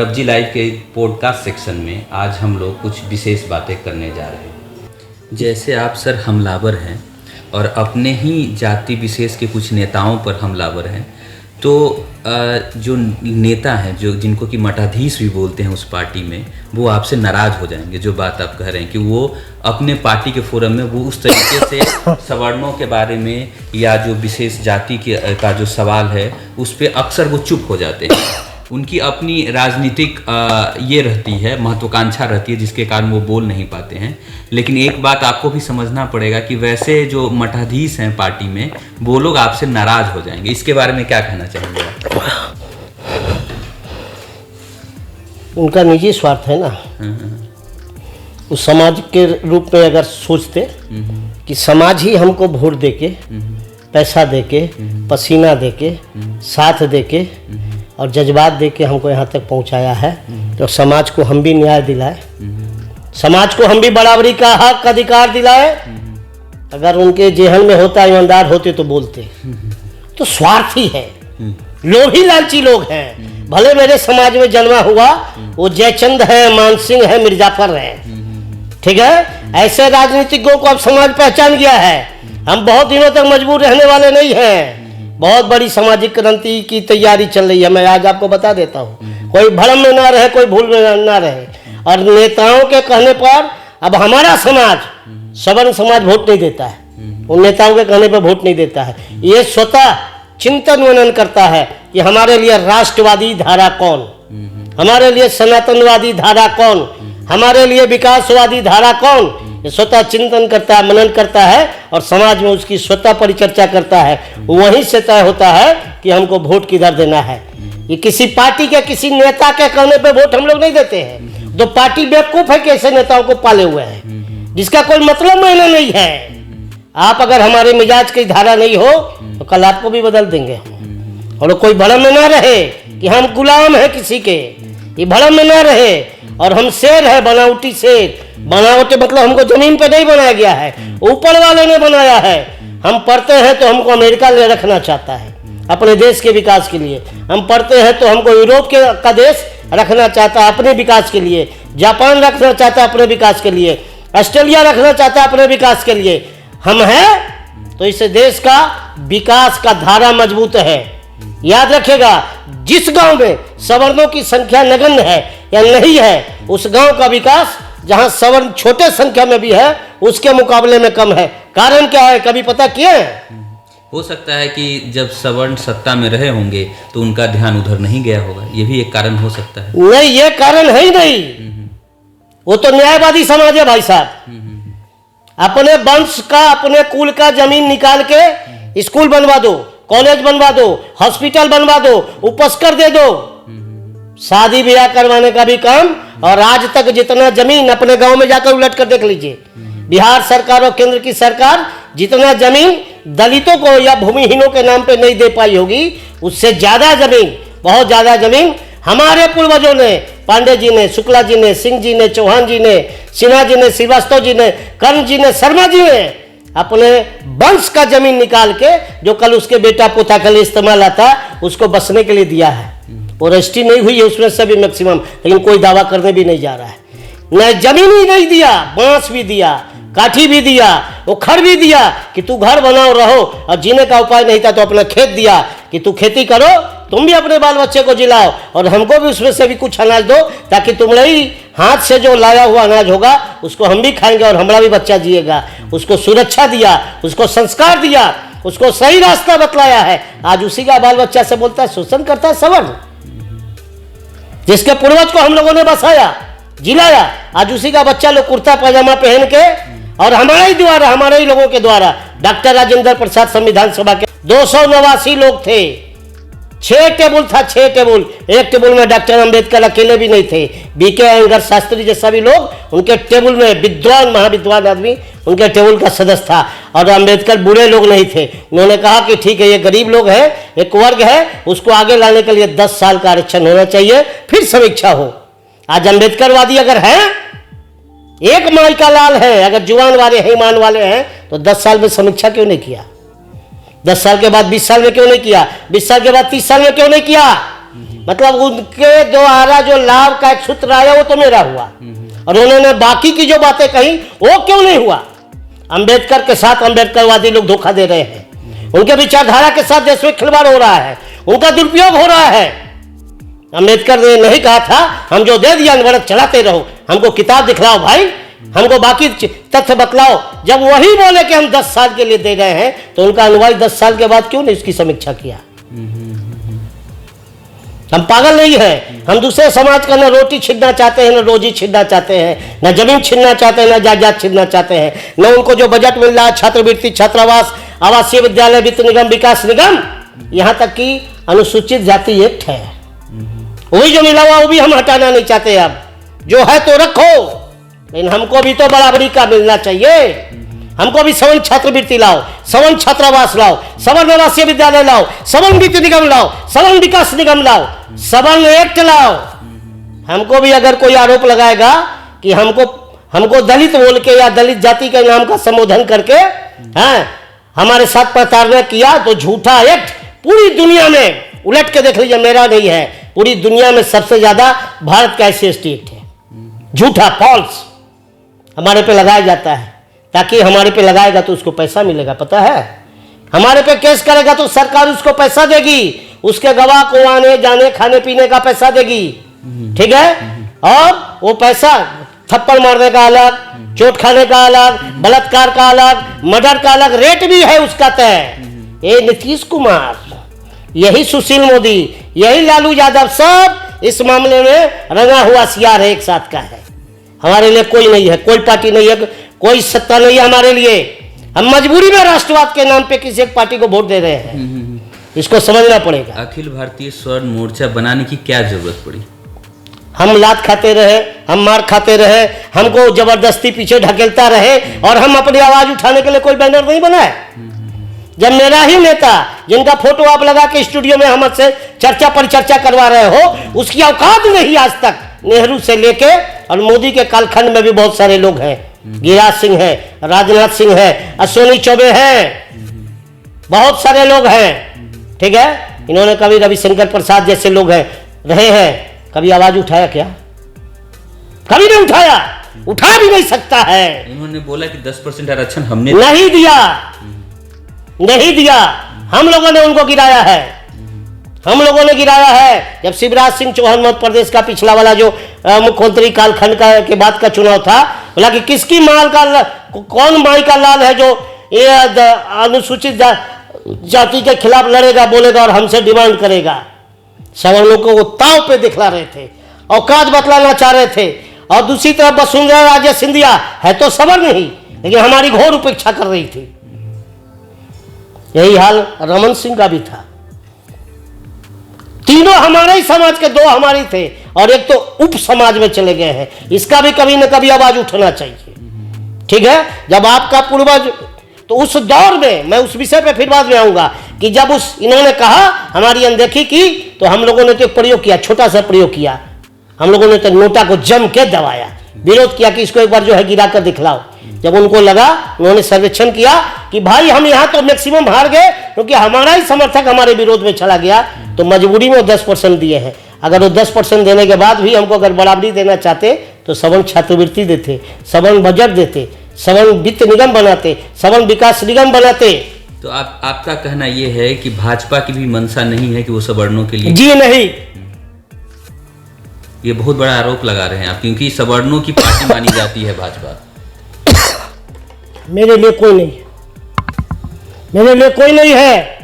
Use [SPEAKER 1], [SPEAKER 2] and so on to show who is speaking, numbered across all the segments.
[SPEAKER 1] रबजी live के podcast section में आज हम लोग कुछ विशेष बातें करने जा रहे हैं। जैसे आप सर हमलावर हैं और अपने ही जाति विशेष के कुछ नेताओं पर हमलावर हैं, तो जो नेता हैं, जो जिनको कि मठाधीश भी बोलते हैं उस पार्टी में, वो आपसे नाराज़ हो जाएंगे। जो बात आप कह रहे हैं कि वो अपने पार्टी के फोरम में वो उस तरीके से सवर्णों के बारे में या जो विशेष जाति का जो सवाल है उस पर अक्सर वो चुप हो जाते हैं। उनकी अपनी राजनीतिक ये रहती है, महत्वाकांक्षा रहती है, जिसके कारण वो बोल नहीं पाते हैं। लेकिन एक बात आपको भी समझना पड़ेगा कि वैसे जो मठाधीश हैं पार्टी में, वो लोग आपसे नाराज हो जाएंगे। इसके बारे में क्या कहना चाहेंगे आप?
[SPEAKER 2] उनका निजी स्वार्थ है ना। उस समाज के रूप में अगर सोचते कि समाज ही हमको वोट देके, पैसा देके, पसीना देके, साथ देके और जज्बात देके हमको यहाँ तक पहुँचाया है, तो समाज को हम भी न्याय दिलाए, समाज को हम भी बराबरी का हक अधिकार दिलाए। अगर उनके जेहन में होता, ईमानदार होते तो बोलते। तो स्वार्थी है, लोभी लालची लोग हैं। भले मेरे समाज में जन्मा हुआ वो जयचंद है, मानसिंह है, मिर्जाफर है, ठीक है। ऐसे राजनीतिकों को अब समाज पहचान गया है। हम बहुत दिनों तक मजबूर रहने वाले नहीं हैं। बहुत बड़ी सामाजिक क्रांति की तैयारी चल रही है। मैं आज आपको बता देता हूँ, कोई भ्रम में ना रहे, कोई भूल में ना रहे। और नेताओं के कहने पर अब हमारा समाज, सवर्ण समाज वोट नहीं देता है, उन नेताओं के कहने पर वोट नहीं देता है। ये स्वतः चिंतन मनन करता है कि हमारे लिए राष्ट्रवादी धारा कौन, हमारे लिए सनातनवादी धारा कौन, हमारे लिए विकासवादी धारा कौन। ये स्वतः चिंतन करता है, मनन करता है और समाज में उसकी स्वतः परिचर्चा करता है। वहीं से तय होता है कि हमको वोट किधर देना है। ये किसी पार्टी के, किसी नेता के कहने पे वोट हम लोग नहीं देते हैं। तो पार्टी बेवकूफ है कि ऐसे नेताओं को पाले हुए हैं जिसका कोई मतलब मायने नहीं है। आप अगर हमारे मिजाज की धारा नहीं हो तो कल आपको भी बदल देंगे हम। और कोई भ्रम में ना रहे कि हम गुलाम है किसी के, ये भ्रम में ना रहे। और हम शेर है, बनावटी शेर। बनावटी मतलब हमको जमीन पे नहीं बनाया गया है, ऊपर वाले ने बनाया है। हम पढ़ते हैं तो हमको अमेरिका ले रखना चाहता है अपने देश के विकास के लिए। हम पढ़ते हैं तो हमको यूरोप का देश रखना चाहता है अपने विकास के लिए, जापान रखना चाहता है अपने विकास के लिए, ऑस्ट्रेलिया रखना चाहता है अपने विकास के लिए। हम हैं तो इस देश का विकास का धारा मजबूत है। याद रखिएगा, जिस गांव में सवर्णों की संख्या नगण्य है या नहीं है, उस गांव का विकास जहां सवर्ण छोटे संख्या में भी है उसके मुकाबले में कम है। कारण क्या है, कभी पता किए?
[SPEAKER 1] हो सकता है कि जब सवर्ण सत्ता में रहे होंगे तो उनका ध्यान उधर नहीं गया होगा, ये भी एक कारण हो सकता है।
[SPEAKER 2] नहीं, ये कारण है ही नहीं। वो तो न्यायवादी समाज है भाई साहब। अपने वंश का, अपने कुल का जमीन निकाल के स्कूल बनवा दो, कॉलेज बनवा दो, हॉस्पिटल बनवा दो, उपस्कर दे दो, शादी ब्याह करवाने का भी काम। और आज तक जितना जमीन, अपने गांव में जाकर उलट कर देख लीजिए, बिहार सरकार और केंद्र की सरकार जितना जमीन दलितों को या भूमिहीनों के नाम पे नहीं दे पाई होगी, उससे ज्यादा जमीन, बहुत ज्यादा जमीन हमारे पूर्वजों ने, पांडे जी ने, शुक्ला जी ने, सिंह जी ने, चौहान जी ने, सिन्हा जी ने, श्रीवास्तव जी ने, कर्ण जी ने, शर्मा जी ने अपने वंश का जमीन निकाल के, जो कल उसके बेटा पोता के लिए इस्तेमाल आता, उसको बसने के लिए दिया है। वो रजिस्ट्री नहीं हुई है उसमें सभी मैक्सिमम, लेकिन कोई दावा करने भी नहीं जा रहा है। न जमीन ही नहीं दिया, बांस भी दिया, काठी भी दिया, वो खड़ भी दिया कि तू घर बनाओ रहो, और जीने का उपाय नहीं था तो अपना खेत दिया कि तू खेती करो, तुम भी अपने बाल बच्चे को जिलाओ और हमको भी उसमें से भी कुछ अनाज दो, ताकि तुम्हारे हाथ से जो लाया हुआ अनाज होगा उसको हम भी खाएंगे और हमारा भी बच्चा जिएगा। उसको सुरक्षा दिया, उसको संस्कार दिया, उसको सही रास्ता बतलाया है। आज उसी का बाल बच्चा से बोलता है, शोषण करता है सवर्ण, जिसके पूर्वज को हम लोगों ने बसाया, जिलाया। आज उसी का बच्चा लोग कुर्ता पैजामा पहन के, और हमारे ही द्वारा, हमारे ही लोगों के द्वारा, डॉक्टर राजेंद्र प्रसाद संविधान सभा के 289 लोग थे, 6 टेबल था, 6 टेबल। एक टेबल में डॉक्टर अंबेडकर अकेले भी नहीं थे, बीके अयंगर शास्त्री जैसा भी लोग उनके टेबल में, विद्वान महाविद्वान आदमी उनके टेबल का सदस्य था। और अंबेडकर बुरे लोग नहीं थे। उन्होंने कहा कि ठीक है, ये गरीब लोग हैं, एक वर्ग है, उसको आगे लाने के लिए 10 साल का आरक्षण होना चाहिए, फिर समीक्षा हो। आज अंबेडकरवादी अगर है, एक माई का लाल है, अगर जुबान वाले हैं, ईमान वाले हैं, तो 10 साल में समीक्षा क्यों नहीं किया? 10 साल के बाद 20 साल में क्यों नहीं किया? 20 साल के बाद 30 साल में क्यों नहीं किया? मतलब उनके द्वारा जो लाभ का एक सूत्र आया वो तो मेरा हुआ, और उन्होंने बाकी की जो बातें कही वो क्यों नहीं हुआ। अंबेडकर के साथ अंबेडकरवादी लोग धोखा दे रहे हैं, उनके विचारधारा के साथ देश में खिलवाड़ हो रहा है, उनका दुरुपयोग हो रहा है। अंबेडकर ने नहीं कहा था हम जो दे दिया अनवरत चलाते रहो, हमको किताब दिखलाओ भाई, हमको बाकी तथ्य बतलाओ। जब वही बोले कि हम 10 साल के लिए दे रहे हैं, तो उनका अनुयायी 10 साल के बाद क्यों नहीं इसकी समीक्षा किया। हम पागल नहीं हैं, हम दूसरे समाज का न रोटी छीनना चाहते हैं, न रोजी छीनना चाहते हैं, न जमीन छीनना चाहते हैं, न जायदाद छीनना चाहते हैं, न उनको जो बजट मिल रहा है छात्रवृत्ति, छात्रावास, आवासीय विद्यालय, वित्त निगम, विकास निगम, यहाँ तक कि अनुसूचित जाति एक्ट है, वही जो मिला हुआ वो भी हम हटाना नहीं चाहते। अब जो है तो रखो, लेकिन हमको भी तो बराबरी का मिलना चाहिए। हमको भी सवर्ण छात्रवृत्ति लाओ, सवर्ण छात्रावास लाओ, सवर्ण आवासीय विद्यालय लाओ, सवर्ण वित्त निगम लाओ, सवर्ण विकास निगम लाओ, सवर्ण एक्ट लाओ। हमको भी अगर कोई आरोप लगाएगा कि हमको दलित बोल के या दलित जाति के नाम का संबोधन करके हमारे साथ प्रताड़ना किया, तो झूठा एक्ट पूरी दुनिया में उलट के देख लीजिए, मेरा नहीं है, पूरी दुनिया में सबसे ज्यादा भारत का SC ST एक्ट है। झूठा फॉल्स हमारे पे लगाया जाता है, ताकि हमारे पे लगाएगा तो उसको पैसा मिलेगा। पता है, हमारे पे केस करेगा तो सरकार उसको पैसा देगी, उसके गवाह को आने जाने खाने पीने का पैसा देगी, ठीक है। और वो पैसा थप्पड़ मारने का अलग, चोट खाने का अलग, बलात्कार का अलग, मर्डर का अलग रेट भी है उसका तय। ये नीतीश कुमार, यही सुशील मोदी, यही लालू यादव, सब इस मामले में रंगा हुआ सियार है, एक साथ का है। हमारे लिए कोई नहीं है, कोई पार्टी नहीं है, कोई सत्ता नहीं है हमारे लिए। हम मजबूरी में राष्ट्रवाद के नाम पे किसी एक पार्टी को वोट दे रहे हैं, इसको समझना पड़ेगा।
[SPEAKER 1] अखिल भारतीय स्वर्ण मोर्चा बनाने की क्या जरूरत पड़ी?
[SPEAKER 2] हम लात खाते रहे, हम मार खाते रहे, हमको जबरदस्ती पीछे ढकेलता रहे, और हम अपनी आवाज उठाने के लिए कोई बैनर नहीं बनाए। जब मेरा ही नेता, जिनका फोटो आप लगा के स्टूडियो में हमसे चर्चा परिचर्चा करवा रहे हो, उसकी औकात नहीं आज तक। नेहरू से लेके और मोदी के कालखंड में भी बहुत सारे लोग हैं, गिरिराज सिंह है, राजनाथ सिंह है, अश्विनी चौबे हैं, बहुत सारे लोग हैं, ठीक है। इन्होंने कभी रविशंकर प्रसाद जैसे लोग हैं रहे हैं, कभी आवाज उठाया क्या? कभी नहीं उठाया, उठा भी नहीं सकता है।
[SPEAKER 1] इन्होंने बोला कि 10% आरक्षण हमने
[SPEAKER 2] नहीं दिया, नहीं दिया, हम लोगों ने उनको गिराया है, हम लोगों ने गिराया है। जब शिवराज सिंह चौहान मध्य प्रदेश का पिछला वाला जो मुख्यमंत्री कालखंड का के बाद का चुनाव था, बोला कि किसकी माल का कौन माई का लाल है जो ये अनुसूचित जाति के खिलाफ लड़ेगा, बोलेगा और हमसे डिमांड करेगा। सवर्णों को वो ताव पे दिखला रहे थे, औकात बतलाना चाह रहे थे। और दूसरी तरफ वसुंधरा राजे सिंधिया है तो सवर्ण ही, लेकिन हमारी घोर उपेक्षा कर रही थी। यही हाल रमन सिंह का भी था। तीनों हमारे ही समाज के, 2 हमारी थे और एक तो उप समाज में चले गए हैं। इसका भी कभी न कभी आवाज उठना चाहिए, ठीक है। जब आपका पूर्वज, तो उस दौर में, मैं उस विषय पे फिर बाद में आऊंगा, कि जब इन्होंने कहा हमारी अनदेखी की, तो हम लोगों ने तो प्रयोग किया, छोटा सा प्रयोग किया। हम लोगों ने तो नोटा को जम के दबाया, विरोध किया कि इसको एक बार जो है गिरा कर दिखलाओ। जब उनको लगा, उन्होंने सर्वेक्षण किया कि भाई हम यहाँ तो मैक्सिमम हार गए, क्योंकि हमारा ही समर्थक हमारे विरोध में चला गया, तो मजबूरी में 10% दिए हैं। अगर वो 10% देने के बाद भी हमको अगर बराबरी देना चाहते, तो सवर्ण छात्रवृत्ति देते, सवर्ण बजट देते, सवर्ण वित्त निगम बनाते, सवर्ण विकास निगम बनाते।
[SPEAKER 1] तो आपका कहना यह है कि भाजपा की भी मंशा नहीं है कि वो सवर्णों के लिए?
[SPEAKER 2] जी नहीं,
[SPEAKER 1] ये बहुत बड़ा आरोप लगा रहे हैं आप, क्योंकि सवर्णों की पार्टी मानी जाती है भाजपा।
[SPEAKER 2] मेरे लिए कोई नहीं है, मेरे लिए कोई नहीं है।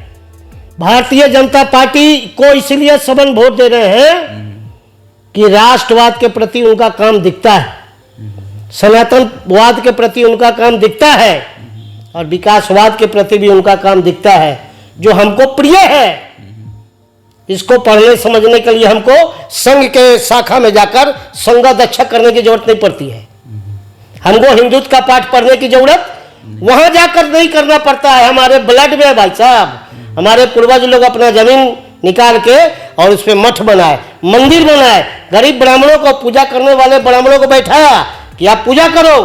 [SPEAKER 2] भारतीय जनता पार्टी को इसलिए सवर्ण वोट दे रहे हैं कि राष्ट्रवाद के प्रति उनका काम दिखता है, सनातनवाद के प्रति उनका काम दिखता है, और विकासवाद के प्रति भी उनका काम दिखता है, जो हमको प्रिय है। इसको पढ़ने समझने के लिए हमको संघ के शाखा में जाकर संघाध्यक्ष करने की जरूरत नहीं पड़ती है। हमको हिंदुत्व का पाठ पढ़ने की जरूरत वहां जाकर नहीं करना पड़ता है, हमारे ब्लड में है भाई साहब। हमारे पूर्वज लोग अपना जमीन निकाल के और उस पर मठ बनाए, मंदिर बनाए, गरीब ब्राह्मणों को, पूजा करने वाले ब्राह्मणों को बैठाया कि आप पूजा करो,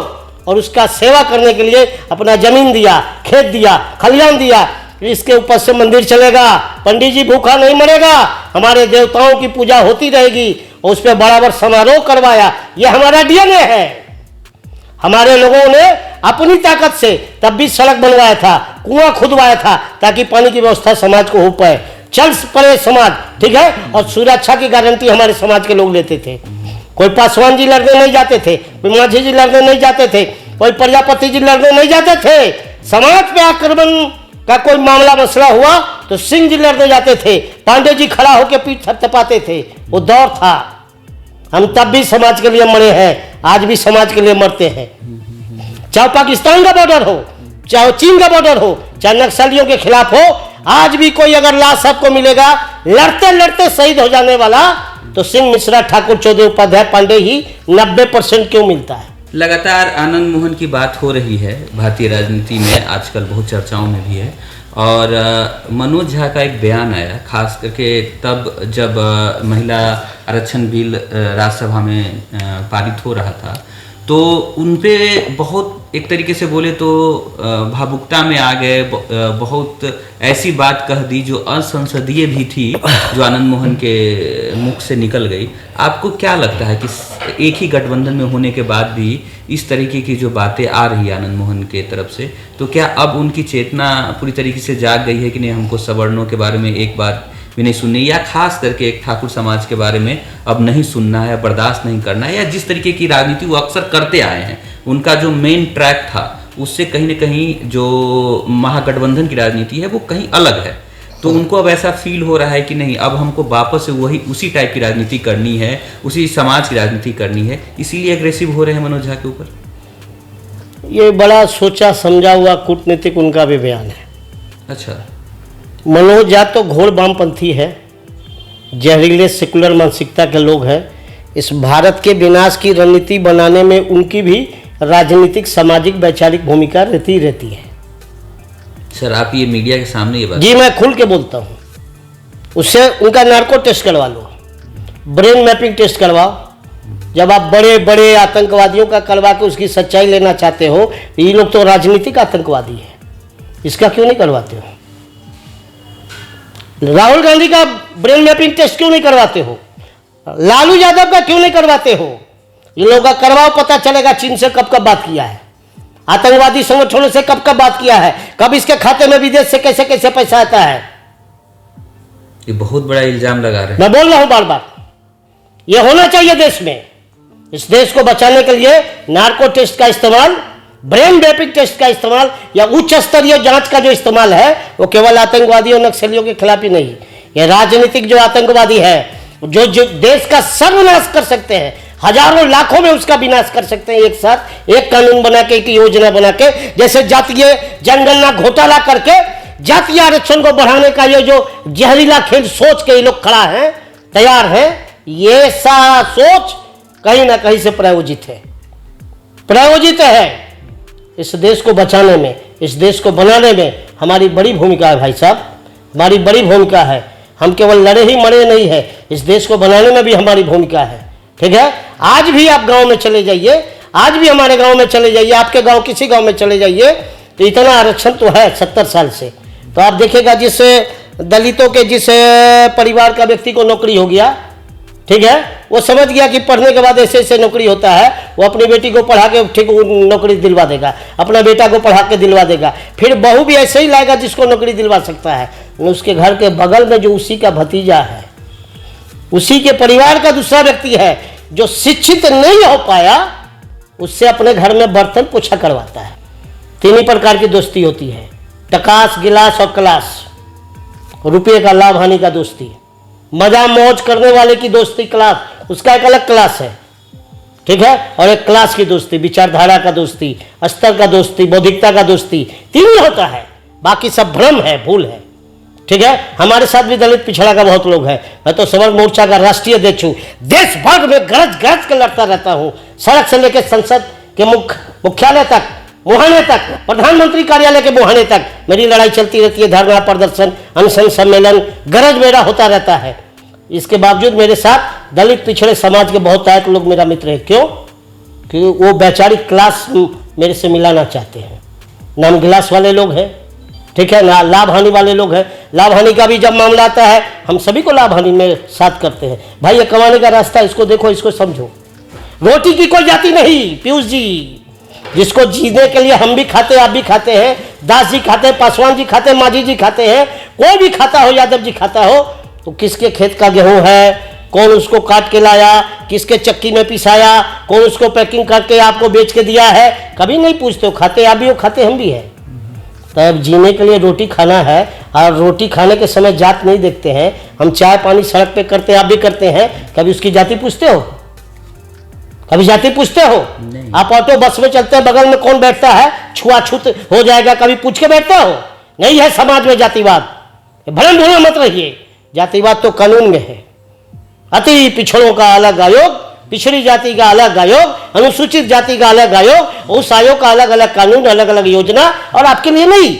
[SPEAKER 2] और उसका सेवा करने के लिए अपना जमीन दिया, खेत दिया, खलियान दिया। इसके ऊपर से मंदिर चलेगा, पंडित जी भूखा नहीं मरेगा, हमारे देवताओं की पूजा होती रहेगी, और उस पर बराबर समारोह करवाया। ये हमारा डीएनए है। हमारे लोगों ने अपनी ताकत से तब भी सड़क बनवाया था, कुआं खुदवाया था, ताकि पानी की व्यवस्था समाज को हो पाए। चल पड़े समाज, ठीक है, और सुरक्षा की गारंटी हमारे समाज के लोग लेते थे। कोई पासवान जी लड़ने नहीं जाते थे, कोई माझी जी लड़ने नहीं जाते थे, कोई प्रजापति जी लड़ने नहीं जाते थे। समाज पे आक्रमण का कोई मामला मसला हुआ तो सिंह जी लड़ने जाते थे, पांडे जी खड़ा होकर पीठ थपथपाते थे। वो दौर था। हम तब भी समाज के लिए मरे हैं, आज भी समाज के लिए मरते हैं। चाहे पाकिस्तान का बॉर्डर हो, चाहे चीन का बॉर्डर हो, चाहे नक्सलियों के खिलाफ हो, आज भी कोई अगर लाश आपको मिलेगा लड़ते लड़ते शहीद हो जाने वाला, तो सिंह, मिश्रा, ठाकुर, चौधरी, उपाध्याय, पांडे ही 90% क्यों मिलता है।
[SPEAKER 1] लगातार आनंद मोहन की बात हो रही है भारतीय राजनीति में, आजकल बहुत चर्चाओं में भी है। और मनोज झा का एक बयान आया, खास करके तब जब महिला आरक्षण बिल राज्यसभा में पारित हो रहा था, तो उन पे बहुत एक तरीके से बोले तो भावुकता में आ गए, बहुत ऐसी बात कह दी जो असंसदीय भी थी, जो आनंद मोहन के मुख से निकल गई। आपको क्या लगता है कि एक ही गठबंधन में होने के बाद भी इस तरीके की जो बातें आ रही है आनंद मोहन के तरफ से, तो क्या अब उनकी चेतना पूरी तरीके से जाग गई है कि नहीं, हमको सवर्णों के बारे में एक बार भी नहीं सुननी, या खास करके एक ठाकुर समाज के बारे में अब नहीं सुनना है, बर्दाश्त नहीं करना है, या जिस तरीके की राजनीति वो अक्सर करते आए हैं, उनका जो मेन ट्रैक था उससे कहीं न कहीं जो महागठबंधन की राजनीति है वो कहीं अलग है, तो उनको अब ऐसा फील हो रहा है कि नहीं, अब हमको वापस से वही उसी टाइप की राजनीति करनी है, उसी समाज की राजनीति करनी है, इसीलिए अग्रेसिव हो रहे हैं मनोज झा के ऊपर।
[SPEAKER 2] ये बड़ा सोचा समझा हुआ कूटनीतिक उनका भी बयान है।
[SPEAKER 1] अच्छा,
[SPEAKER 2] मनोज झा तो घोर वामपंथी है, जहरीले सेकुलर मानसिकता के लोग हैं। इस भारत के विनाश की रणनीति बनाने में उनकी भी राजनीतिक, सामाजिक, वैचारिक भूमिका रहती है।
[SPEAKER 1] सर आप ये मीडिया के सामने ये बात,
[SPEAKER 2] जी मैं खुल के बोलता हूँ। उससे उनका नार्को टेस्ट करवा लो, ब्रेन मैपिंग टेस्ट करवाओ। जब आप बड़े बड़े आतंकवादियों का करवा के उसकी सच्चाई लेना चाहते हो, ये लोग तो राजनीतिक आतंकवादी है, इसका क्यों नहीं करवाते हो? राहुल गांधी का ब्रेन मैपिंग टेस्ट क्यों नहीं करवाते हो? लालू यादव का क्यों नहीं करवाते हो? ये लोग का करवाओ, पता चलेगा चीन से कब कब बात किया है, आतंकवादी संगठनों से कब कब बात किया है, कब इसके खाते में विदेश से कैसे कैसे पैसा आता है।
[SPEAKER 1] ये बहुत बड़ा इल्जाम लगा रहे हैं।
[SPEAKER 2] मैं बोल रहा हूं बार बार, ये होना चाहिए देश में। इस देश को बचाने के लिए नार्को टेस्ट का इस्तेमाल, ब्रेन मैपिंग टेस्ट का इस्तेमाल, या उच्च स्तरीय जांच का जो इस्तेमाल है, वो केवल आतंकवादियों, नक्सलियों के खिलाफ ही नहीं, ये राजनीतिक जो आतंकवादी है, जो देश का सर्वनाश कर सकते हैं, हजारों लाखों में उसका विनाश कर सकते हैं एक साथ, एक कानून बना के, एक योजना बना के, जैसे जातीय जनगणना घोटाला करके जातीय आरक्षण को बढ़ाने का ये जो जहरीला खेल सोच के ये लोग खड़ा है, तैयार है, ये सारा सोच कहीं ना कहीं से प्रायोजित है। इस देश को बचाने में, इस देश को बनाने में हमारी बड़ी भूमिका है भाई साहब, हमारी बड़ी भूमिका है। हम केवल लड़े ही मरे नहीं है, इस देश को बनाने में भी हमारी भूमिका है, ठीक है। आज भी आप गांव में चले जाइए, आज भी हमारे गांव में चले जाइए, आपके गांव किसी गांव में चले जाइए, तो इतना आरक्षण तो है 70 साल से। तो आप देखिएगा जिस दलितों के जिस परिवार का व्यक्ति को नौकरी हो गया, ठीक है, वो समझ गया कि पढ़ने के बाद ऐसे ऐसे नौकरी होता है, वो अपनी बेटी को पढ़ा के ठीक नौकरी दिलवा देगा, अपना बेटा को पढ़ा के दिलवा देगा, फिर बहू भी ऐसे ही लाएगा जिसको नौकरी दिलवा सकता है। उसके घर के बगल में जो उसी का भतीजा है, उसी के परिवार का दूसरा व्यक्ति है जो शिक्षित नहीं हो पाया, उससे अपने घर में बर्तन पोछा करवाता है। 3 ही प्रकार की दोस्ती होती है, टकास, गिलास और क्लास। रुपये का लाभ हानि का दोस्ती, मजा मौज करने वाले की दोस्ती क्लास, उसका एक अलग क्लास है, ठीक है। और एक क्लास की दोस्ती, विचारधारा का दोस्ती, स्तर का दोस्ती, बौद्धिकता का दोस्ती, 3 ही होता है, बाकी सब भ्रम है, भूल है, ठीक है। हमारे साथ भी दलित पिछड़ा का बहुत लोग है। मैं तो सवर्ण मोर्चा का राष्ट्रीय अध्यक्ष हूँ, देश भर में गरज गरज के लड़ता रहता हूँ, सड़क से लेकर संसद के मुख्यालय तक, मुहाने तक, प्रधानमंत्री कार्यालय के मुहाने तक मेरी लड़ाई चलती रहती है। धरना प्रदर्शन, अनशन, सम्मेलन, गरज मेरा होता रहता है। इसके बावजूद मेरे साथ दलित पिछड़े समाज के बहुत आयत लोग मेरा मित्र है। क्यों? कि वो वैचारिक क्लास मेरे से मिलाना चाहते हैं। नाम गिलास वाले लोग हैं, ठीक है ना। लाभ हानि वाले लोग हैं, लाभ हानि का भी जब मामला आता है हम सभी को लाभ हानि में साथ करते हैं। भाई ये कमाने का रास्ता, इसको देखो, इसको समझो। रोटी की कोई जाति नहीं पीयूष जी, जिसको जीने के लिए हम भी खाते, आप भी खाते हैं, दास जी खाते हैं, पासवान जी खाते हैं, माझी जी खाते हैं, कोई भी खाता हो, यादव जी खाता हो, तो किसके खेत का गेहूं है, कौन उसको काट के लाया, किसके चक्की में पिसाया, कौन उसको पैकिंग करके आपको बेच के दिया है, कभी नहीं पूछते हो। खाते आप भी हो, खाते हम भी हैं। तब जीने के लिए रोटी खाना है, और रोटी खाने के समय जात नहीं देखते हैं। हम चाय पानी सड़क पे करते हैं, आप भी करते हैं, कभी उसकी जाति पूछते हो? कभी जाति पूछते हो? आप ऑटो बस में चलते हैं, बगल में कौन बैठता है, छुआछूत हो जाएगा, कभी पूछ के बैठते हो? नहीं है समाज में जातिवाद। भ्रम भूलना मत रहिए, जातिवाद तो कानून में है। अति पिछड़ों का अलग आयोग, पिछड़ी जाति का अलग आयोग, अनुसूचित जाति का अलग आयोग, उस आयोग का अलग अलग कानून, अलग अलग योजना, और आपके लिए नहीं।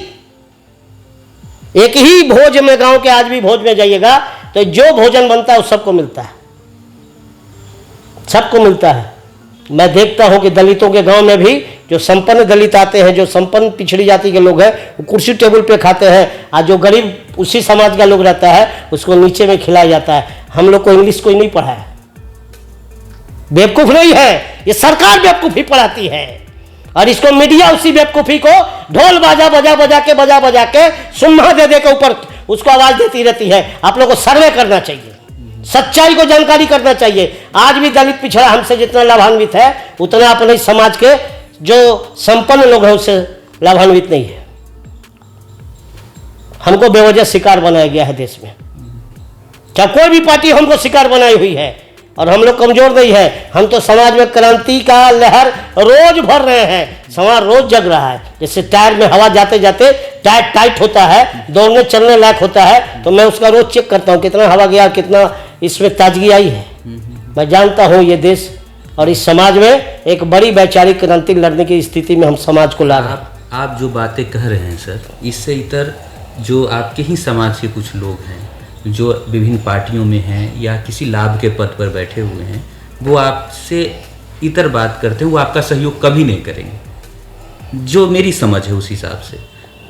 [SPEAKER 2] एक ही भोज में, गांव के आज भी भोज में जाइएगा तो जो भोजन बनता है वो सबको मिलता है, सबको मिलता है। मैं देखता हूं कि दलितों के गांव में भी जो संपन्न दलित आते हैं, जो संपन्न पिछड़ी जाति के लोग हैं, वो कुर्सी टेबल पे खाते हैं, और जो गरीब उसी समाज का लोग रहता है उसको नीचे में खिलाया जाता है। हम लोग को इंग्लिश कोई नहीं पढ़ा है, बेवकूफ नहीं है, ये सरकार बेवकूफी पढ़ाती है, और इसको मीडिया उसी बेवकूफी को ढोल बाजा बजा के सुम्मा दे के ऊपर उसको आवाज देती रहती है। आप लोग को सर्वे करना चाहिए, सच्चाई को जानकारी करना चाहिए। आज भी दलित पिछड़ा हमसे जितना लाभान्वित है, उतना अपने समाज के जो संपन्न लोग हैं उससे लाभान्वित नहीं है। हमको बेवजह शिकार बनाया गया है देश में, चाहे कोई भी पार्टी हमको शिकार बनाई हुई है, और हम लोग कमजोर नहीं है। हम तो समाज में क्रांति का लहर रोज भर रहे हैं, समाज रोज जग रहा है। जैसे टायर में हवा जाते जाते टायर टाइट होता है, दौड़ने चलने लायक होता है, तो मैं उसका रोज चेक करता हूँ कितना हवा गया, कितना इसमें ताजगी आई है। मैं जानता हूँ ये देश और इस समाज में एक बड़ी वैचारिक क्रांति लड़ने की स्थिति में हम समाज को ला रहे हैं।
[SPEAKER 1] आप जो बातें कह रहे हैं सर, इससे इतर जो आपके ही समाज के कुछ लोग हैं जो विभिन्न पार्टियों में हैं या किसी लाभ के पद पर बैठे हुए हैं, वो आपसे इतर बात करते हैं, वो आपका सहयोग कभी नहीं करेंगे। जो मेरी समझ है उस हिसाब से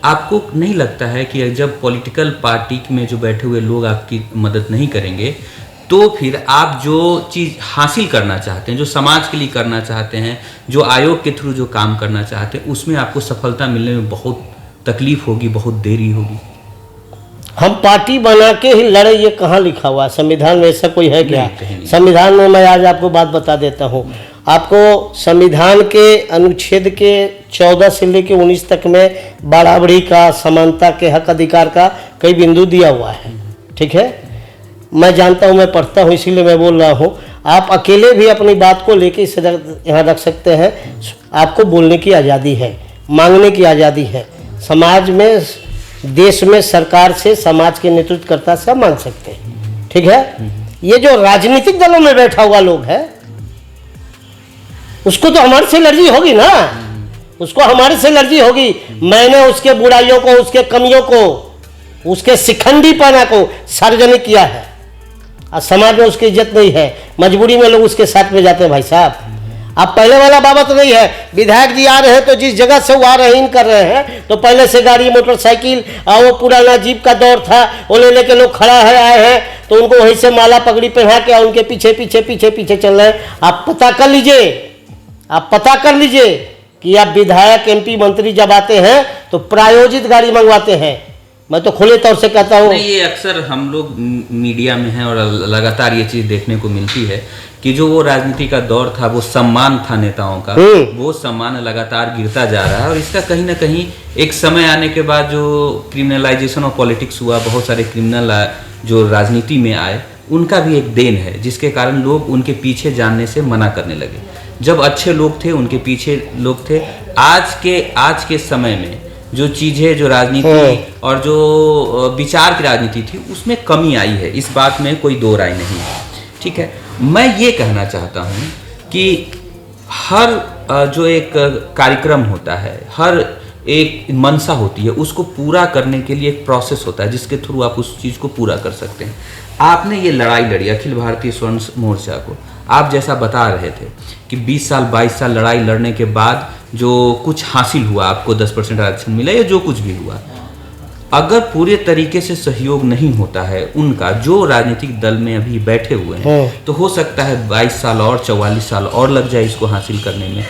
[SPEAKER 1] आपको नहीं लगता है कि जब पॉलिटिकल पार्टी में जो बैठे हुए लोग आपकी मदद नहीं करेंगे, तो फिर आप जो चीज़ हासिल करना चाहते हैं, जो समाज के लिए करना चाहते हैं, जो आयोग के थ्रू जो काम करना चाहते हैं, उसमें आपको सफलता मिलने में बहुत तकलीफ होगी, बहुत देरी होगी?
[SPEAKER 2] हम पार्टी बना के ही लड़े, ये कहाँ लिखा हुआ? संविधान में ऐसा कोई है क्या? संविधान में मैं आज आपको बात बता देता हूँ। आपको संविधान के अनुच्छेद के 14 से लेकर 19 तक में बराबरी का, समानता के, हक अधिकार का कई बिंदु दिया हुआ है। ठीक है, मैं जानता हूँ, मैं पढ़ता हूँ, इसीलिए मैं बोल रहा हूँ। आप अकेले भी अपनी बात को लेके इसे यहाँ रख सकते हैं। आपको बोलने की आज़ादी है, मांगने की आज़ादी है। समाज में, देश में सरकार से, समाज के नेतृत्वकर्ता से मांग सकते हैं। ठीक है, ये जो राजनीतिक दलों में बैठा हुआ लोग है, उसको तो हमारे से एलर्जी होगी ना, उसको हमारे से एलर्जी होगी। मैंने उसके बुराइयों को, उसके कमियों को, उसके शिखंडीपना को सार्वजनिक किया है, और समाज में उसकी इज्जत नहीं है। मजबूरी में लोग उसके साथ में जाते हैं। भाई साहब, अब पहले वाला बाबत नहीं है। विधायक जी आ रहे हैं तो जिस जगह से वो आ रहे हैं, इन कर रहे हैं, तो पहले से गाड़ी, मोटरसाइकिल, और वो पुराना जीप का दौर था, वो ले लेके लोग खड़ा है, आए हैं, तो उनको वहीं से माला पगड़ी पहना के उनके पीछे पीछे पीछे पीछे चल रहे हैं। आप पता कर लीजिए, आप पता कर लीजिए कि आप विधायक, एमपी, मंत्री जब आते हैं तो प्रायोजित गाड़ी मंगवाते हैं। मैं तो खुले तौर से कहता हूँ।
[SPEAKER 1] ये अक्सर हम लोग मीडिया में हैं और लगातार ये चीज़ देखने को मिलती है कि जो वो राजनीति का दौर था, वो सम्मान था नेताओं का, वो सम्मान लगातार गिरता जा रहा है। और इसका कहीं ना कहीं एक समय आने के बाद जो क्रिमिनलाइजेशन ऑफ पॉलिटिक्स हुआ, बहुत सारे क्रिमिनल जो राजनीति में आए, उनका भी एक देन है, जिसके कारण लोग उनके पीछे जानने से मना करने लगे। जब अच्छे लोग थे उनके पीछे लोग थे। आज के समय में जो चीज़ें, जो राजनीति और जो विचार की राजनीति थी, उसमें कमी आई है, इस बात में कोई दो राय नहीं है। ठीक है, मैं ये कहना चाहता हूँ कि हर जो एक कार्यक्रम होता है, हर एक मंशा होती है, उसको पूरा करने के लिए एक प्रोसेस होता है जिसके थ्रू आप उस चीज़ को पूरा कर सकते हैं। आपने ये लड़ाई लड़ी अखिल भारतीय स्वर्ण मोर्चा को, आप जैसा बता रहे थे कि 20 साल 22 साल लड़ाई लड़ने के बाद जो कुछ हासिल हुआ, आपको 10% आरक्षण मिला या जो कुछ भी हुआ, अगर पूरे तरीके से सहयोग नहीं होता है उनका, जो राजनीतिक दल में अभी बैठे हुए हैं, तो हो सकता है 22 साल और 44 साल और लग जाए इसको हासिल करने में।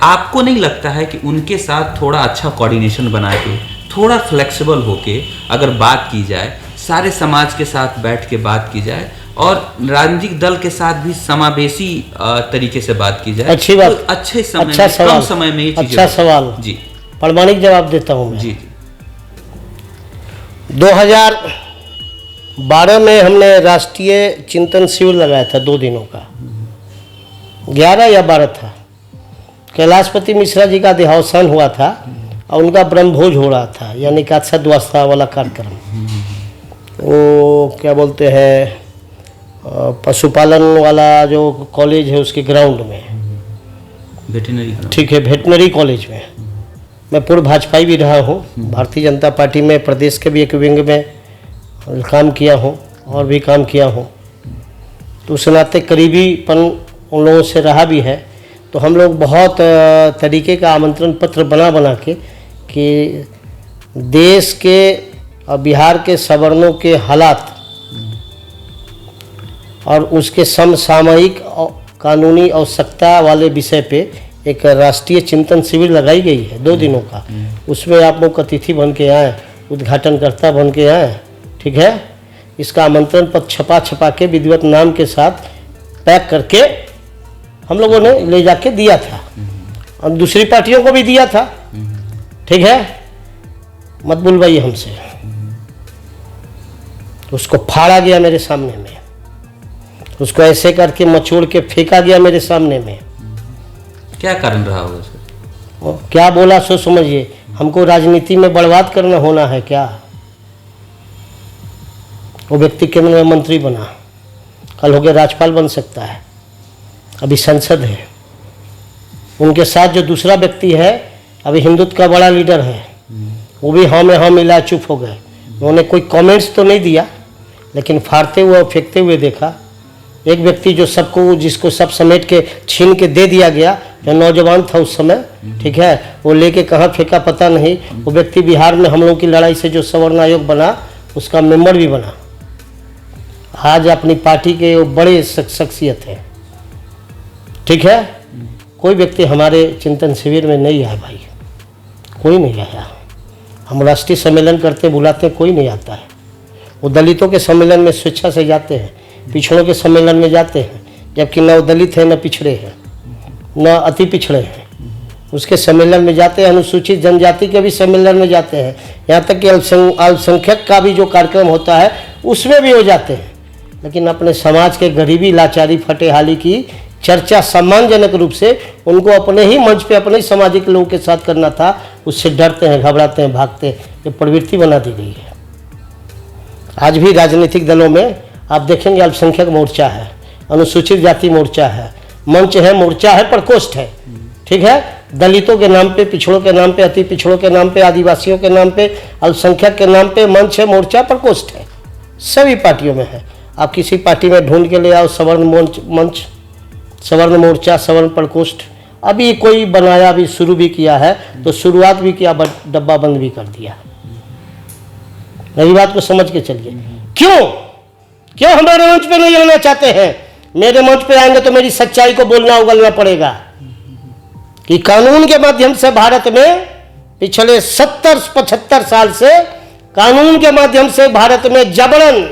[SPEAKER 1] आपको नहीं लगता है कि उनके साथ थोड़ा अच्छा कोऑर्डिनेशन बना के, थोड़ा फ्लेक्सिबल होके अगर बात की जाए, सारे समाज के साथ बैठ के बात की जाए और राजनीतिक दल के साथ भी समावेशी तरीके से बात की जाए,
[SPEAKER 2] अच्छी बात,
[SPEAKER 1] तो अच्छे समय
[SPEAKER 2] अच्छा
[SPEAKER 1] में,
[SPEAKER 2] सवाल,
[SPEAKER 1] कम समय में ये चीजें
[SPEAKER 2] अच्छा सवाल
[SPEAKER 1] जी,
[SPEAKER 2] प्रमाणिक जवाब देता हूँ मैं।
[SPEAKER 1] जी जी
[SPEAKER 2] 2012 में हमने राष्ट्रीय चिंतन शिविर लगाया था 2 दिनों का, 11 या 12 था। कैलाशपति मिश्रा जी का देहावसान हुआ था और उनका ब्रह्मभोज हो रहा था, यानी कि अक्षतवास्ता वाला कार्यक्रम। वो क्या बोलते हैं, पशुपालन वाला जो कॉलेज है उसके ग्राउंड में,
[SPEAKER 1] वेटनरी,
[SPEAKER 2] ठीक है, वेटनरी कॉलेज में। मैं पूर्व भाजपाई भी रहा हूँ, भारतीय जनता पार्टी में प्रदेश के भी एक विंग में काम किया हूँ और भी काम किया हूँ, तो उस नाते करीबीपन उन लोगों से रहा भी है। तो हम लोग बहुत तरीके का आमंत्रण पत्र बना के कि देश के और बिहार के सवर्णों के हालात और उसके समसामयिक कानूनी आवश्यकता वाले विषय पे एक राष्ट्रीय चिंतन शिविर लगाई गई है 2 दिनों का। उसमें आप लोग अतिथि बन के आए, उद्घाटनकर्ता बन के आए, ठीक है। इसका आमंत्रण पत्र छपा के विधिवत नाम के साथ पैक करके हम लोगों ने ले जाके दिया था और दूसरी पार्टियों को भी दिया था, ठीक है। मत बुलवाइए हमसे। उसको फाड़ा गया मेरे सामने में, उसको ऐसे करके मचोड़ के फेंका गया मेरे सामने में।
[SPEAKER 1] क्या कारण रहा होगा सर?
[SPEAKER 2] वो क्या बोला सो समझिए। हमको राजनीति में बर्बाद करना होना है क्या? वो व्यक्ति केंद्र में मंत्री बना, कल हो गया राज्यपाल बन सकता है, अभी संसद है। उनके साथ जो दूसरा व्यक्ति है अभी हिंदुत्व का बड़ा लीडर है, वो भी हाँ में हाँ मिला चुप हो गए। उन्होंने कोई कमेंट्स तो नहीं दिया, लेकिन फाड़ते हुए और फेंकते हुए देखा। एक व्यक्ति जो सबको, जिसको सब समेट के छीन के दे दिया गया, जो नौजवान था उस समय, ठीक है, वो लेके कहाँ फेंका पता नहीं। वो व्यक्ति बिहार में हम लोग की लड़ाई से जो सवर्ण आयोग बना उसका मेंबर भी बना। आज अपनी पार्टी के वो बड़े शख्सियत हैं, ठीक है। कोई व्यक्ति हमारे चिंतन शिविर में नहीं आया भाई, कोई नहीं आया। हम राष्ट्रीय सम्मेलन करते बुलाते, कोई नहीं आता है। वो दलितों के सम्मेलन में स्वेच्छा से जाते हैं, पिछड़ों के सम्मेलन में जाते हैं, जबकि न वो दलित है न पिछड़े हैं न अति पिछड़े हैं। उसके सम्मेलन में जाते हैं, अनुसूचित जनजाति के भी सम्मेलन में जाते हैं, यहाँ तक कि अल्पसंख्यक का भी जो कार्यक्रम होता है उसमें भी हो जाते हैं। लेकिन अपने समाज के गरीबी, लाचारी, फटेहाली की चर्चा सम्मानजनक रूप से उनको अपने ही मंच पे अपने ही सामाजिक लोगों के साथ करना था, उससे डरते हैं, घबराते हैं, भागते हैं। ये प्रवृत्ति बना दी गई है। आज भी राजनीतिक दलों में आप देखेंगे अल्पसंख्यक मोर्चा है, अनुसूचित जाति मोर्चा है, मंच है, मोर्चा है, प्रकोष्ठ है, ठीक है। दलितों के नाम पे, पिछड़ों के नाम पे, अति पिछड़ों के नाम पे, आदिवासियों के नाम पे, अल्पसंख्यक के नाम पे मंच है, मोर्चा, प्रकोष्ठ है, सभी पार्टियों में है। आप किसी पार्टी में ढूंढ के ले आओ सवर्ण मंच, सवर्ण मोर्चा, सवर्ण प्रकोष्ठ। अभी कोई बनाया, अभी शुरू भी किया है, तो शुरुआत भी किया, डब्बा बंद भी कर दिया। मेरी बात को समझ के चलिए। क्यों हमारे मंच पे नहीं आना चाहते हैं? मेरे मंच पे आएंगे तो मेरी सच्चाई को बोलना उगलना पड़ेगा कि कानून के माध्यम से भारत में पिछले 70-75 साल से कानून के माध्यम से भारत में जबरन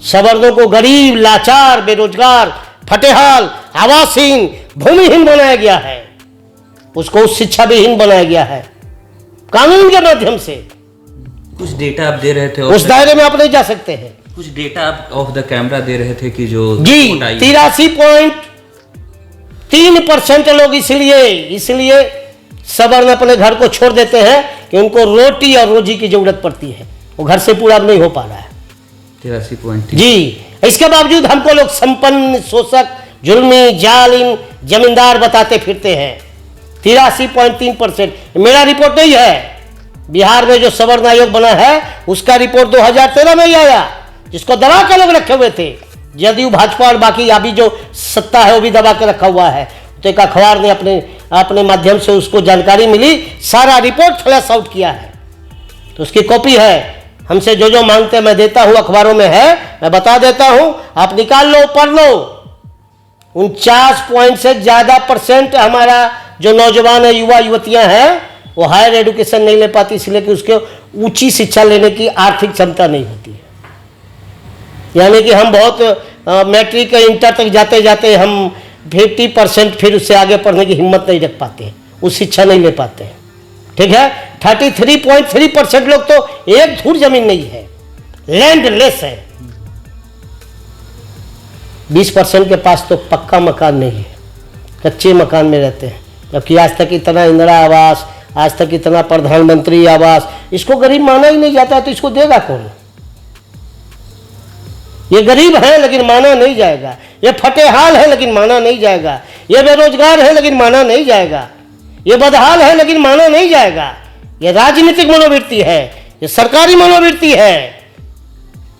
[SPEAKER 2] सवर्णों को गरीब, लाचार, बेरोजगार, फटेहाल, आवासहीन, भूमिहीन बनाया गया है। उसको उस शिक्षा विहीन बनाया गया है कानून के माध्यम से।
[SPEAKER 1] कुछ डेटा आप दे रहे थे,
[SPEAKER 2] उस दायरे में आप नहीं जा सकते हैं।
[SPEAKER 1] कुछ डेटा आप ऑफ द कैमरा दे रहे थे कि जो
[SPEAKER 2] जी 83.3% लोग इसलिए सवर्ण अपने घर को छोड़ देते हैं कि उनको रोटी और रोजी की जरूरत पड़ती है, वो घर से पूरा नहीं हो पा रहा है।
[SPEAKER 1] 83.3
[SPEAKER 2] जी। इसके बावजूद हमको लोग संपन्न, शोषक, जुल्मी, जालिम, जमींदार बताते फिरते हैं। 83.3%। मेरा रिपोर्ट नहीं है, बिहार में जो सवर्ण आयोग बना है उसका रिपोर्ट 2013 में ही आया, जिसको दबा के लोग रखे हुए थे। जदयू, भाजपा और बाकी अभी जो सत्ता है वो भी दबा के रखा हुआ है। तो एक अखबार ने अपने माध्यम से उसको जानकारी मिली, सारा रिपोर्ट फ्लैश आउट किया है। तो उसकी कॉपी है, हमसे जो जो मांगते हैं मैं देता हूँ, अखबारों में है, मैं बता देता हूँ, आप निकाल लो, पढ़ लो। 49 पॉइंट से ज़्यादा % हमारा जो नौजवान है, युवा युवतियाँ हैं, वो हायर एजुकेशन नहीं ले पाती, इसलिए कि उसके ऊंची शिक्षा लेने की आर्थिक क्षमता नहीं होती है। यानी कि हम बहुत मैट्रिक इंटर तक जाते जाते हम 50% फिर उससे आगे पढ़ने की हिम्मत नहीं रख पाते हैं, उस शिक्षा नहीं ले पाते हैं। ठीक है, 33.3% लोग तो एक धूर जमीन नहीं है, लैंडलेस है। 20% के पास तो पक्का मकान नहीं है, कच्चे मकान में रहते हैं। जबकि आज तक इतना इंदिरा आवास, आज तक इतना प्रधानमंत्री आवास, इसको गरीब माना ही नहीं जाता है, तो इसको देगा कौन? ये गरीब है लेकिन माना नहीं जाएगा, ये फटेहाल है लेकिन माना नहीं जाएगा, ये बेरोजगार है लेकिन माना नहीं जाएगा, ये बदहाल है लेकिन माना नहीं जाएगा। ये राजनीतिक मनोवृत्ति है, ये सरकारी मनोवृत्ति है,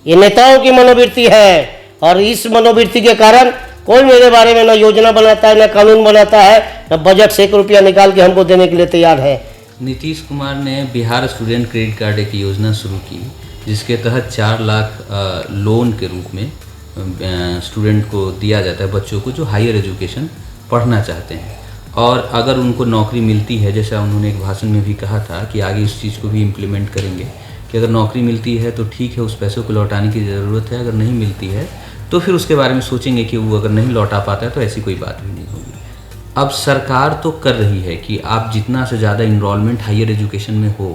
[SPEAKER 2] ये नेताओं की मनोवृत्ति है। और इस मनोवृत्ति के कारण कोई मेरे बारे में ना योजना बनाता है, ना कानून बनाता है, ना बजट से 1 रुपया निकाल के हमको देने के लिए तैयार है।
[SPEAKER 1] नीतीश कुमार ने बिहार स्टूडेंट क्रेडिट कार्ड एक योजना शुरू की, जिसके तहत 4 लाख लोन के रूप में स्टूडेंट को दिया जाता है, बच्चों को जो हायर एजुकेशन पढ़ना चाहते हैं। और अगर उनको नौकरी मिलती है, जैसा उन्होंने एक भाषण में भी कहा था कि आगे इस चीज़ को भी इम्प्लीमेंट करेंगे कि अगर नौकरी मिलती है तो ठीक है, उस पैसों को लौटाने की ज़रूरत है, अगर नहीं मिलती है तो फिर उसके बारे में सोचेंगे कि वो अगर नहीं लौटा पाता है तो ऐसी कोई बात भी नहीं होगी। अब सरकार तो कर रही है कि आप जितना से ज़्यादा इनरोलमेंट हायर एजुकेशन में हो,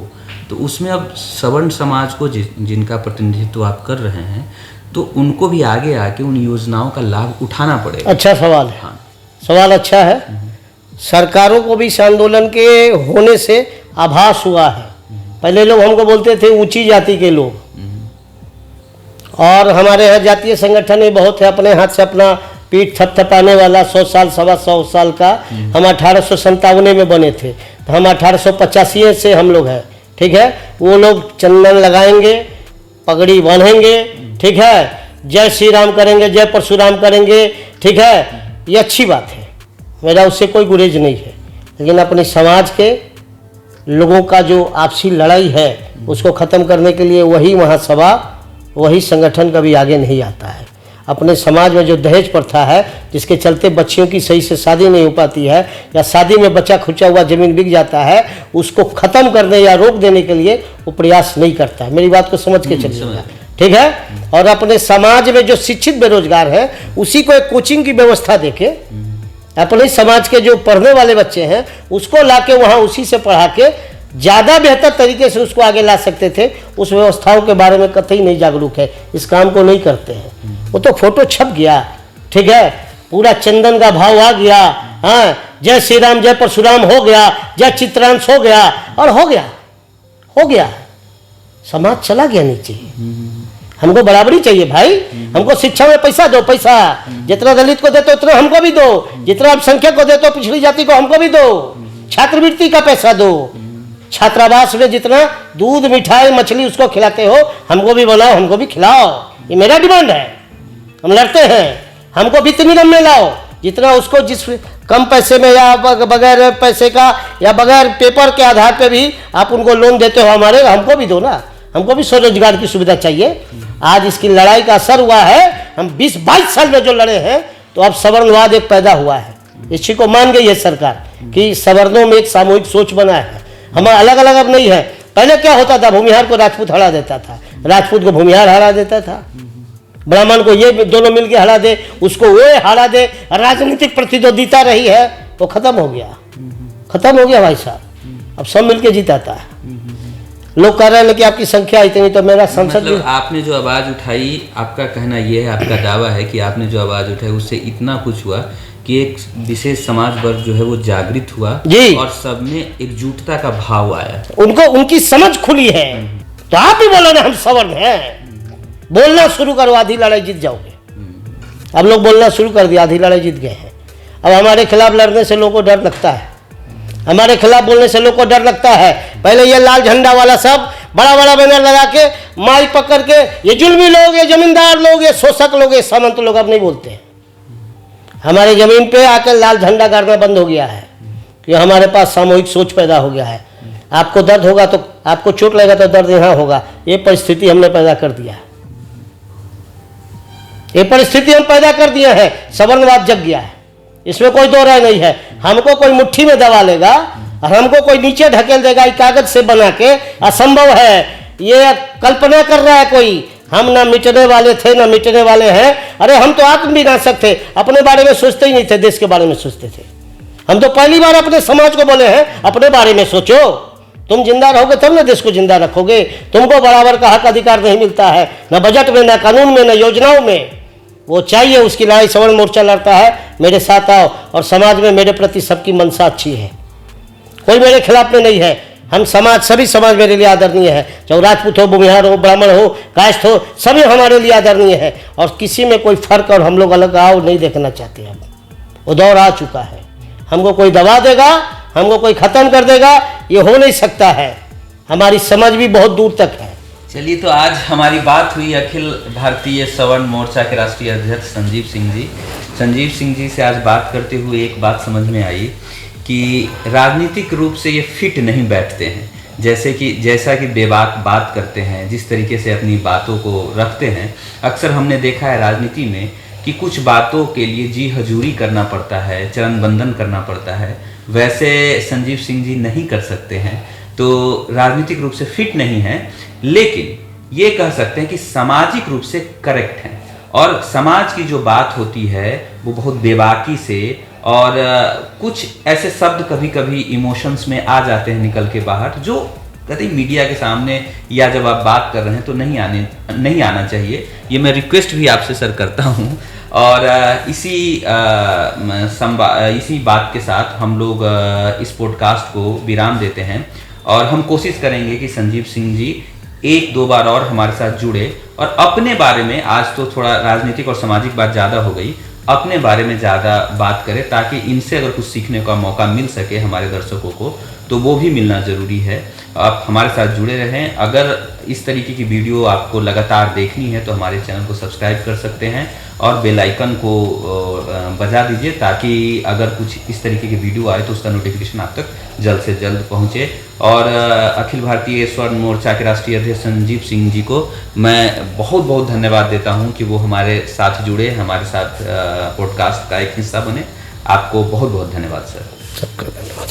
[SPEAKER 1] तो उसमें अब सवर्ण समाज को जिनका प्रतिनिधित्व आप कर रहे हैं, तो उनको भी आगे आके उन योजनाओं का लाभ उठाना पड़ेगा।
[SPEAKER 2] अच्छा सवाल है।
[SPEAKER 1] हाँ,
[SPEAKER 2] सवाल अच्छा है। सरकारों को भी इस आंदोलन के होने से आभास हुआ है। पहले लोग हमको बोलते थे ऊंची जाति के लोग, और हमारे यहाँ जातीय संगठन ही बहुत है, अपने हाथ से अपना पीठ थपथपाने वाला, 100 साल 125 साल का। हम 1857 में बने थे, तो हम 1885 से हम लोग हैं। ठीक है, वो लोग चंदन लगाएंगे, पगड़ी बांधेंगे, ठीक है, जय श्री राम करेंगे, जय परशुराम करेंगे। ठीक है, ये अच्छी बात है, मेरा उससे कोई गुरेज नहीं है। लेकिन अपने समाज के लोगों का जो आपसी लड़ाई है, उसको ख़त्म करने के लिए वही महासभा, वही संगठन कभी आगे नहीं आता है। अपने समाज में जो दहेज प्रथा है, जिसके चलते बच्चियों की सही से शादी नहीं हो पाती है, या शादी में बच्चा खुचा हुआ ज़मीन बिक जाता है, उसको ख़त्म करने या रोक देने के लिए वो प्रयास नहीं करता है। मेरी बात को समझ के चलिएगा, ठीक है। और अपने समाज में जो शिक्षित बेरोजगार है, उसी को एक कोचिंग की व्यवस्था देके, अपने समाज के जो पढ़ने वाले बच्चे हैं उसको लाके वहाँ उसी से पढ़ा के ज़्यादा बेहतर तरीके से उसको आगे ला सकते थे। उस व्यवस्थाओं के बारे में कतई नहीं जागरूक है, इस काम को नहीं करते हैं। वो तो फोटो छप गया, ठीक है, पूरा चंदन का भाव आ गया, हाँ, जय श्री राम जय परशुराम हो गया, जय चित्रांश हो गया, और हो गया, समाज चला गया नीचे। हमको बराबरी चाहिए भाई, हमको शिक्षा में पैसा दो, पैसा जितना दलित को देते उतना हमको भी दो, जितना अल्पसंख्यक को देते हो, पिछड़ी जाति को हमको भी दो, छात्रवृत्ति का पैसा दो, छात्रावास में जितना दूध मिठाई मछली उसको खिलाते हो, हमको भी बनाओ, हमको भी खिलाओ। ये मेरा डिमांड है, हम लड़ते हैं, हमको भी इतनी रम में लाओ जितना उसको, जिस कम पैसे में या बगैर पैसे का या बगैर पेपर के आधार पे भी आप उनको लोन देते हो, हमारे हमको भी दो ना, हमको भी स्वरोजगार की सुविधा चाहिए। आज इसकी लड़ाई का असर हुआ है, हम 20-22 साल में जो लड़े हैं, तो अब सवर्णवाद एक पैदा हुआ है। इस चीज को मान गई है सरकार कि सवर्णों में एक सामूहिक सोच बना है, हम अलग अलग अब नहीं है। पहले क्या होता था, भूमिहार को राजपूत हरा देता था, राजपूत को भूमिहार हरा देता था, ब्राह्मण को ये दोनों मिलके हरा दे, उसको वो हरा दे, राजनीतिक प्रतिद्वंदिता रही है, वो खत्म हो गया भाई साहब। अब सब मिलके जीताता है। लोग कह रहे हैं कि आपकी संख्या इतनी, तो मेरा संसद
[SPEAKER 1] मतलब आपने जो आवाज़ उठाई, आपका कहना ये है, आपका दावा है कि आपने जो आवाज़ उठाई उससे इतना कुछ हुआ कि एक विशेष समाज वर्ग जो है वो जागृत हुआ
[SPEAKER 2] जी, और
[SPEAKER 1] सब में एकजुटता का भाव आया,
[SPEAKER 2] उनको उनकी समझ खुली है। तो आप भी बोलो ना हम सवर्ण हैं, बोलना शुरू करो, आधी लड़ाई जीत जाओगे। अब लोग बोलना शुरू कर दिया, आधी लड़ाई जीत गए हैं। अब हमारे खिलाफ लड़ने से लोगों को डर लगता है, हमारे खिलाफ बोलने से लोगों को डर लगता है। पहले ये लाल झंडा वाला सब बड़ा बड़ा बैनर लगा के, माइक पकड़ के, ये जुल्मी लोग, ये जमींदार लोग, ये शोषक लोग, ये सामंत लोग, अब नहीं बोलते हैं। हमारे जमीन पे आकर लाल झंडा गाड़ना बंद हो गया है कि हमारे पास सामूहिक सोच पैदा हो गया है। आपको दर्द होगा तो आपको चोट लगेगा तो दर्द यहाँ होगा। ये परिस्थिति हमने पैदा कर दिया है, ये परिस्थिति हम पैदा कर दिए हैं, सवर्णवाद जग गया है, इसमें कोई दो राय नहीं है। हमको कोई मुट्ठी में दबा लेगा और हमको कोई नीचे ढकेल देगा, ये कागज से बना के, असंभव है, ये कल्पना कर रहा है कोई। हम ना मिटने वाले थे ना मिटने वाले हैं। अरे हम तो आत्मविनाशक थे, अपने बारे में सोचते ही नहीं थे, देश के बारे में सोचते थे। हम तो पहली बार अपने समाज को बोले हैं अपने बारे में सोचो, तुम जिंदा रहोगे तब ना देश को जिंदा रखोगे। तुमको बराबर का हक अधिकार नहीं मिलता है, ना बजट में, ना कानून में, ना योजनाओं में। वो चाहिए, उसकी लड़ाई सवर्ण मोर्चा लड़ता है। मेरे साथ आओ, और समाज में मेरे प्रति सबकी मनसा अच्छी है, कोई मेरे खिलाफ में नहीं है। हम समाज, सभी समाज मेरे लिए आदरणीय है, चाहे राजपूत हो, भूमिहार हो, ब्राह्मण हो, कायस्थ हो, सभी हमारे लिए आदरणीय है। और किसी में कोई फर्क और हम लोग अलग आओ नहीं देखना चाहते। हम वो दौर आ चुका है, हमको कोई दबा देगा, हमको कोई खत्म कर देगा, ये हो नहीं सकता है। हमारी समझ भी बहुत दूर तक है।
[SPEAKER 1] चलिए, तो आज हमारी बात हुई अखिल भारतीय सवर्ण मोर्चा के राष्ट्रीय अध्यक्ष संजीव सिंह जी। संजीव सिंह जी से आज बात करते हुए एक बात समझ में आई कि राजनीतिक रूप से ये फिट नहीं बैठते हैं। जैसा कि बेबाक बात करते हैं, जिस तरीके से अपनी बातों को रखते हैं, अक्सर हमने देखा है राजनीति में कि कुछ बातों के लिए जी हजूरी करना पड़ता है, चरण बंधन करना पड़ता है। वैसे संजीव सिंह जी नहीं कर सकते हैं, तो राजनीतिक रूप से फिट नहीं है, लेकिन ये कह सकते हैं कि सामाजिक रूप से करेक्ट हैं। और समाज की जो बात होती है वो बहुत बेबाकी से, और कुछ ऐसे शब्द कभी कभी इमोशंस में आ जाते हैं निकल के बाहर, जो कभी मीडिया के सामने या जब आप बात कर रहे हैं तो नहीं आना चाहिए। ये मैं रिक्वेस्ट भी आपसे सर करता हूँ। और इसी बात के साथ हम लोग इस पॉडकास्ट को विराम देते हैं, और हम कोशिश करेंगे कि संजीव सिंह जी एक दो बार और हमारे साथ जुड़े और अपने बारे में, आज तो थोड़ा राजनीतिक और सामाजिक बात ज़्यादा हो गई, अपने बारे में ज़्यादा बात करें, ताकि इनसे अगर कुछ सीखने का मौका मिल सके हमारे दर्शकों को, तो वो भी मिलना ज़रूरी है। आप हमारे साथ जुड़े रहें। अगर इस तरीके की वीडियो आपको लगातार देखनी है तो हमारे चैनल को सब्सक्राइब कर सकते हैं और बेल आइकन को बजा दीजिए, ताकि अगर कुछ इस तरीके की वीडियो आए तो उसका नोटिफिकेशन आप तक जल्द से जल्द पहुंचे। और अखिल भारतीय स्वर्ण मोर्चा के राष्ट्रीय अध्यक्ष संजीव सिंह जी को मैं बहुत बहुत धन्यवाद देता हूं कि वो हमारे साथ जुड़े, हमारे साथ पॉडकास्ट का एक हिस्सा बने। आपको बहुत बहुत धन्यवाद सर।
[SPEAKER 2] सबका धन्यवाद।